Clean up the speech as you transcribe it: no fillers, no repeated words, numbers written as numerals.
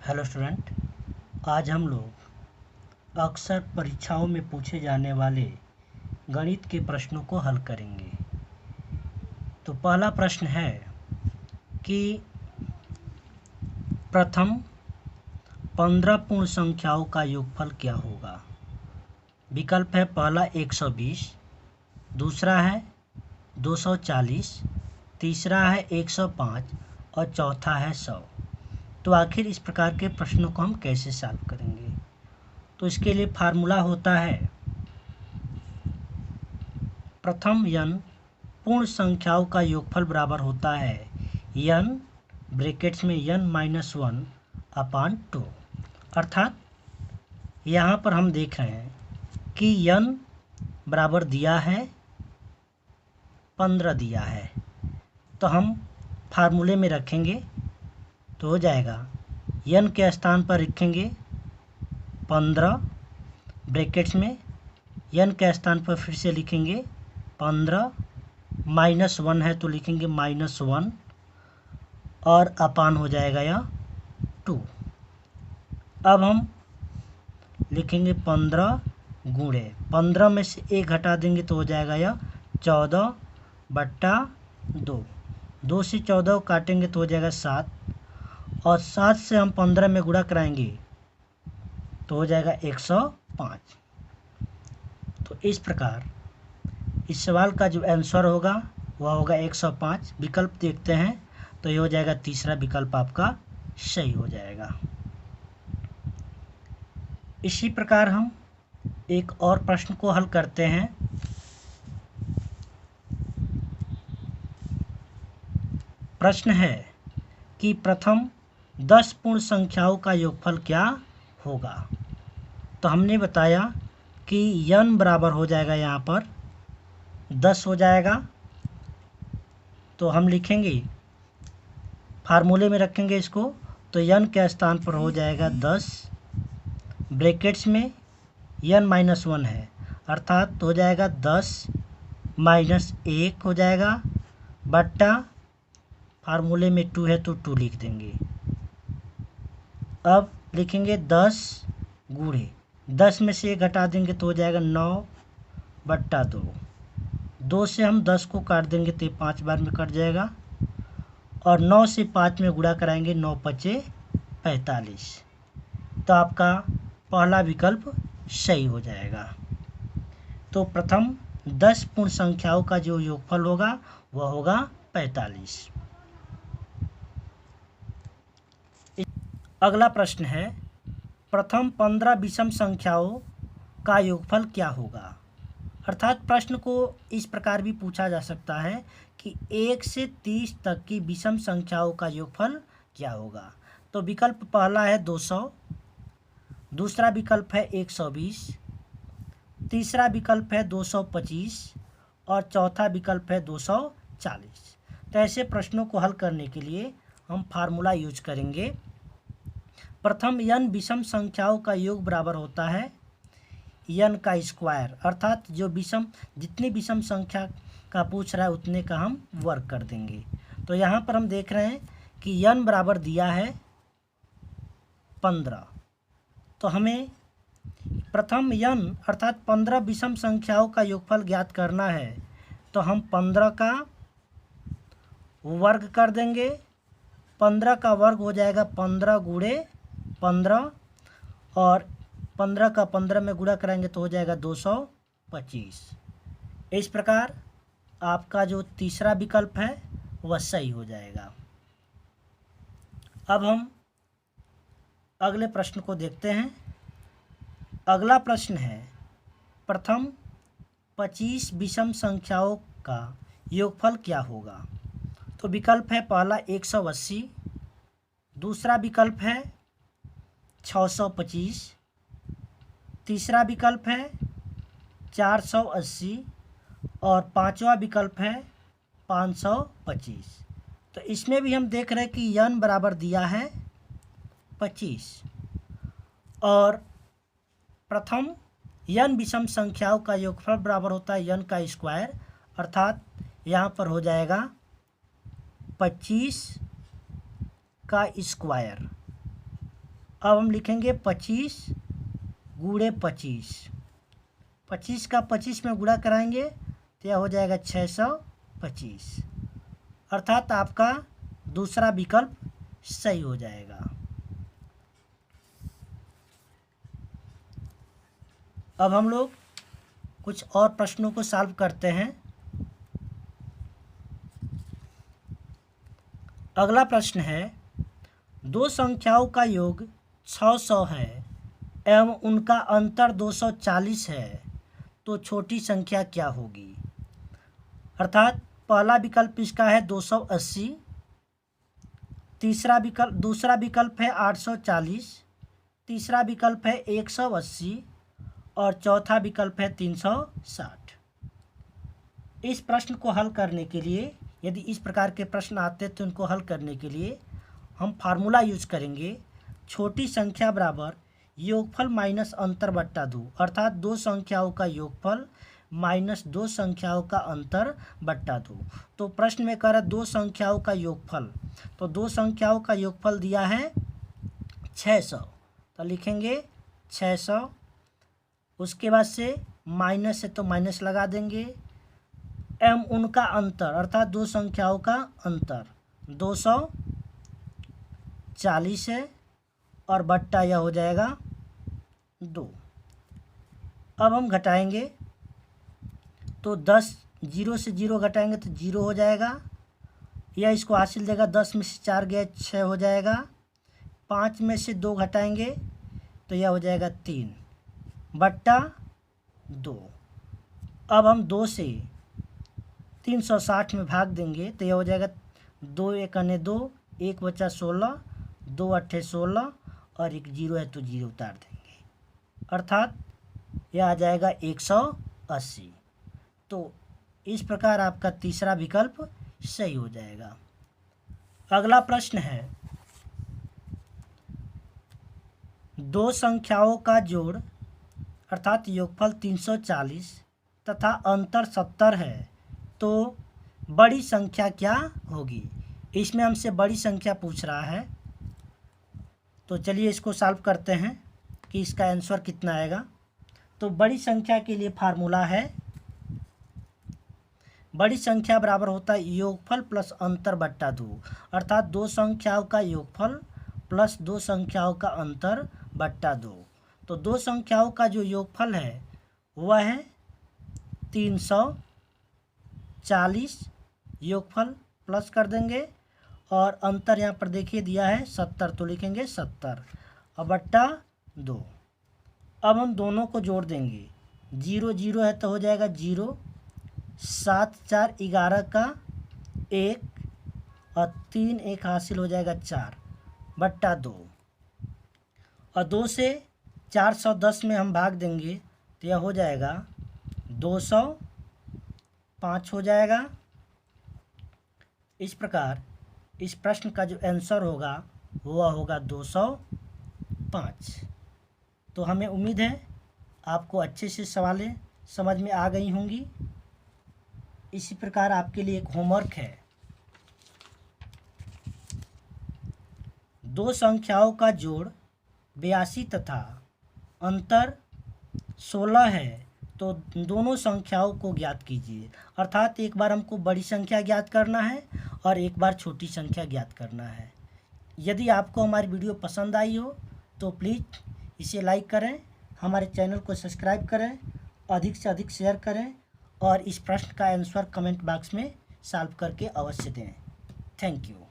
Hello student, आज हम लोग अक्सर परीक्षाओं में पूछे जाने वाले गणित के प्रश्नों को हल करेंगे। तो पहला प्रश्न है कि प्रथम 15 पूर्ण संख्याओं का योगफल क्या होगा। विकल्प है पहला 120, दूसरा है 240, तीसरा है 105 और चौथा है 100। तो आखिर इस प्रकार के प्रश्नों को हम कैसे सॉल्व करेंगे। तो इसके लिए फार्मूला होता है प्रथम n पूर्ण संख्याओं का योगफल बराबर होता है n ब्रैकेट्स में n-1 अपान 2। अर्थात यहाँ पर हम देख रहे हैं कि n बराबर दिया है 15 दिया है, तो हम फार्मूले में रखेंगे तो हो जाएगा n के स्थान पर लिखेंगे 15 ब्रैकेट्स में n के स्थान पर फिर से लिखेंगे 15 -1 है तो लिखेंगे -1 और अपान हो जाएगा यह 2। अब हम लिखेंगे 15 गुणे 15 में से 1 घटा देंगे तो हो जाएगा यह 14/2। 2 से 14 काटेंगे तो हो जाएगा 7 और 7 से हम 15 में गुणा कराएंगे तो हो जाएगा 105। तो इस प्रकार इस सवाल का जो आंसर होगा वह होगा 105। विकल्प देखते हैं तो ये हो जाएगा तीसरा विकल्प आपका सही हो जाएगा। इसी प्रकार हम एक और प्रश्न को हल करते हैं। प्रश्न है कि प्रथम 10 पूर्ण संख्याओं का योगफल क्या होगा। तो हमने बताया कि n बराबर हो जाएगा यहाँ पर 10 हो जाएगा, तो हम लिखेंगे फार्मूले में रखेंगे इसको तो n के स्थान पर हो जाएगा 10 ब्रैकेट्स में n-1 है, अर्थात हो जाएगा 10 -1 हो जाएगा बट्टा फार्मूले में 2 है तो 2 लिख देंगे। अब लिखेंगे 10 गुणे 10 में से 1 घटा देंगे तो हो जाएगा 9/2। 2 से हम 10 को काट देंगे तो 5 बार में कट जाएगा और 9 से 5 में गुणा कराएंगे 9×5 = 45। तो आपका पहला विकल्प सही हो जाएगा। तो प्रथम 10 पूर्ण संख्याओं का जो योगफल होगा वह होगा 45। अगला प्रश्न है प्रथम 15 विषम संख्याओं का योगफल क्या होगा। अर्थात प्रश्न को इस प्रकार भी पूछा जा सकता है कि 1 से 30 तक की विषम संख्याओं का योगफल क्या होगा। तो विकल्प पहला है 200, दूसरा विकल्प है 120, तीसरा विकल्प है 225 और चौथा विकल्प है 240। तो ऐसे प्रश्नों को हल करने के लिए हम फार्मूला यूज करेंगे। प्रथम n विषम संख्याओं का योग बराबर होता है n का स्क्वायर, अर्थात जो विषम जितनी विषम संख्या का पूछ रहा है उतने का हम वर्ग कर देंगे। तो यहाँ पर हम देख रहे हैं कि n बराबर दिया है 15, तो हमें प्रथम n अर्थात 15 विषम संख्याओं का योगफल ज्ञात करना है। तो हम 15 का वर्ग कर देंगे, 15 का वर्ग हो जाएगा 15 गुणे 15 और 15 का 15 में गुणा कराएंगे तो हो जाएगा 225। इस प्रकार आपका जो तीसरा विकल्प है वह सही हो जाएगा। अब हम अगले प्रश्न को देखते हैं। अगला प्रश्न है प्रथम 25 विषम संख्याओं का योगफल क्या होगा। तो विकल्प है पहला 180, दूसरा विकल्प है 625, तीसरा विकल्प है 480 और पांचवा विकल्प है 525। तो इसमें भी हम देख रहे हैं कि n बराबर दिया है 25 और प्रथम n विषम संख्याओं का योगफल बराबर होता है n का स्क्वायर, अर्थात यहाँ पर हो जाएगा 25 का स्क्वायर अब हम लिखेंगे 25 गुणे 25। 25 का 25 में गुणा कराएंगे तो यह हो जाएगा 625, अर्थात आपका दूसरा विकल्प सही हो जाएगा। अब हम लोग कुछ और प्रश्नों को सॉल्व करते हैं। अगला प्रश्न है, दो संख्याओं का योग 600 है एवं उनका अंतर 240 है, तो छोटी संख्या क्या होगी। अर्थात पहला विकल्प इसका है 280, दूसरा विकल्प है 840, तीसरा विकल्प है 180 और चौथा विकल्प है 360। इस प्रश्न को हल करने के लिए, यदि इस प्रकार के प्रश्न आते हैं तो उनको हल करने के लिए हम फार्मूला यूज करेंगे, छोटी संख्या बराबर योगफल माइनस अंतर बट्टा 2, अर्थात दो संख्याओं का योगफल माइनस दो संख्याओं का अंतर बट्टा 2। तो प्रश्न में कह रहा है दो संख्याओं का योगफल, तो दो संख्याओं का योगफल दिया है 600, तो लिखेंगे 600। उसके बाद से माइनस है तो माइनस लगा देंगे, एम उनका अंतर अर्थात दो संख्याओं का अंतर 240 है और बट्टा यह हो जाएगा 2। अब हम घटाएंगे तो 10, 0 से 0 घटाएंगे तो 0 हो जाएगा, यह इसको हासिल देगा। 10 में से 4 गया 6 हो जाएगा, 5 में से 2 घटाएंगे तो यह हो जाएगा 3 बट्टा 2। अब हम 2 से 360 में भाग देंगे तो यह हो जाएगा 2 एक अन्य 2, 1 बचा 16, 2 अट्ठे 16 और एक 0 है तो 0 उतार देंगे, अर्थात यह आ जाएगा 180। तो इस प्रकार आपका तीसरा विकल्प सही हो जाएगा। अगला प्रश्न है, दो संख्याओं का जोड़ अर्थात योगफल 340 तथा अंतर 70 है, तो बड़ी संख्या क्या होगी। इसमें हमसे बड़ी संख्या पूछ रहा है, तो चलिए इसको सॉल्व करते हैं कि इसका आंसर कितना आएगा। तो बड़ी संख्या के लिए फार्मूला है, बड़ी संख्या बराबर होता है योगफल प्लस अंतर बट्टा 2, अर्थात दो संख्याओं का योगफल प्लस दो संख्याओं का अंतर बट्टा 2। तो दो संख्याओं का जो योगफल है वह है 340, योगफल प्लस कर देंगे और अंतर यहाँ पर देखिए दिया है 70, तो लिखेंगे 70 और बट्टा 2। अब हम दोनों को जोड़ देंगे, 0 0 है तो हो जाएगा 0, 7 4 11 का 1 और 3 1 हासिल हो जाएगा 4 बट्टा 2। और 2 से 410 में हम भाग देंगे तो यह हो जाएगा 205 हो जाएगा। इस प्रकार इस प्रश्न का जो आंसर होगा वह होगा 205। तो हमें उम्मीद है आपको अच्छे से सवालें समझ में आ गई होंगी। इसी प्रकार आपके लिए एक होमवर्क है, दो संख्याओं का जोड़ 82 तथा अंतर 16 है, तो दोनों संख्याओं को ज्ञात कीजिए। अर्थात एक बार हमको बड़ी संख्या ज्ञात करना है और एक बार छोटी संख्या ज्ञात करना है। यदि आपको हमारी वीडियो पसंद आई हो तो प्लीज़ इसे लाइक करें, हमारे चैनल को सब्सक्राइब करें, अधिक से अधिक शेयर करें और इस प्रश्न का आंसर कमेंट बॉक्स में सॉल्व करके अवश्य दें। Thank you.